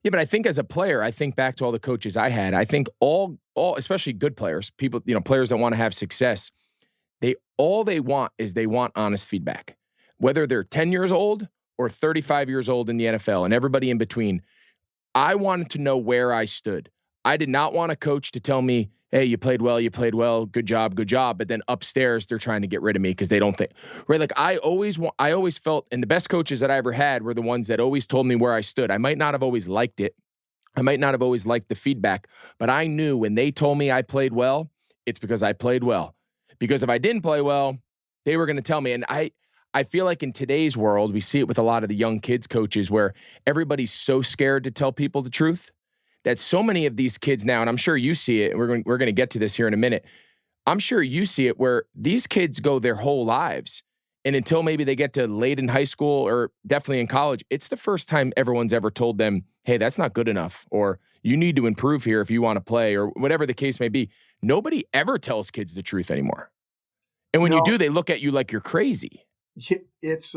Yeah, but I think as a player, I think back to all the coaches I had. I think all especially good players, people, players that want to have success, they want is they want honest feedback. Whether they're 10 years old or 35 years old in the NFL and everybody in between, I wanted to know where I stood. I did not want a coach to tell me, hey, you played well, good job. But then upstairs, they're trying to get rid of me because they don't think, right? Like I always felt, and the best coaches that I ever had were the ones that always told me where I stood. I might not have always liked it. I might not have always liked the feedback, but I knew when they told me I played well, it's because I played well. Because if I didn't play well, they were going to tell me. And I feel like in today's world, we see it with a lot of the young kids coaches where everybody's so scared to tell people the truth that so many of these kids now, and I'm sure you see it, and we're going to get to this here in a minute. I'm sure you see it where these kids go their whole lives, and until maybe they get to late in high school or definitely in college, it's the first time everyone's ever told them, hey, that's not good enough, or you need to improve here if you want to play, or whatever the case may be. Nobody ever tells kids the truth anymore. And when you do, they look at you like you're crazy. It's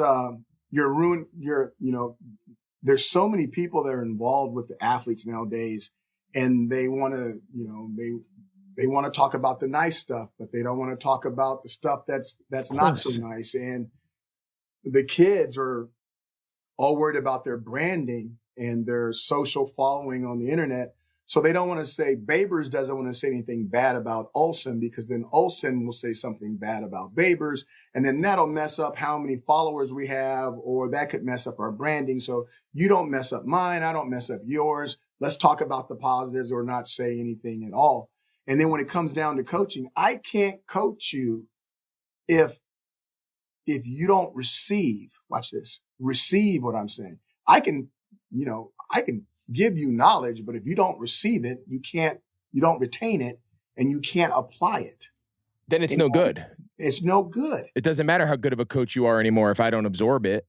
there's so many people that are involved with the athletes nowadays, and they want to, they want to talk about the nice stuff, but they don't want to talk about the stuff that's not so nice. And the kids are all worried about their branding and their social following on the internet. So they don't want to say, Babers doesn't want to say anything bad about Olsen, because then Olsen will say something bad about Babers. And then that'll mess up how many followers we have, or that could mess up our branding. So you don't mess up mine. I don't mess up yours. Let's talk about the positives or not say anything at all. And then when it comes down to coaching, I can't coach you if you don't receive, watch this, receive what I'm saying. I can give you knowledge, but if you don't receive it, you don't retain it, and you can't apply it. Then it's no good. It's no good. It doesn't matter how good of a coach you are anymore if I don't absorb it.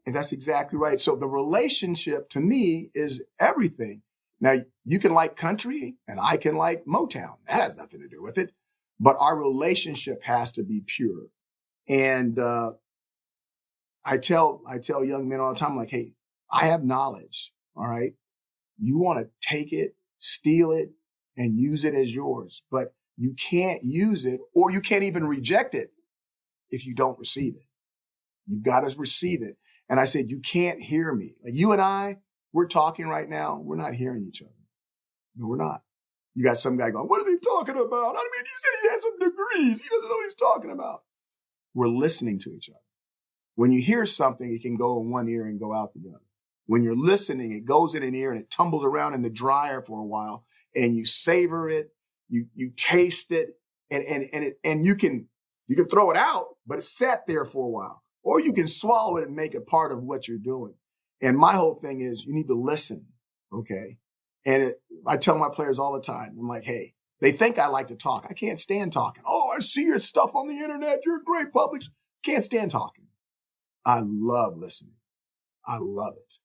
And that's exactly right. So the relationship to me is everything. Now, you can like country and I can like Motown. That has nothing to do with it. But our relationship has to be pure. And I tell young men all the time, like, hey, I have knowledge, all right? You want to take it, steal it, and use it as yours. But you can't use it, or you can't even reject it if you don't receive it. You've got to receive it. And I said, you can't hear me. Like you and I, we're talking right now. We're not hearing each other. No, we're not. You got some guy going, what is he talking about? I mean, he said he has some degrees. He doesn't know what he's talking about. We're listening to each other. When you hear something, it can go in one ear and go out the other. When you're listening, it goes in an ear and it tumbles around in the dryer for a while, and you savor it, you taste it, and you can throw it out, but it sat there for a while. Or you can swallow it and make it part of what you're doing. And my whole thing is you need to listen, okay? And I tell my players all the time, I'm like, hey, they think I like to talk. I can't stand talking. Oh, I see your stuff on the internet. You're a great public. Can't stand talking. I love listening. I love it.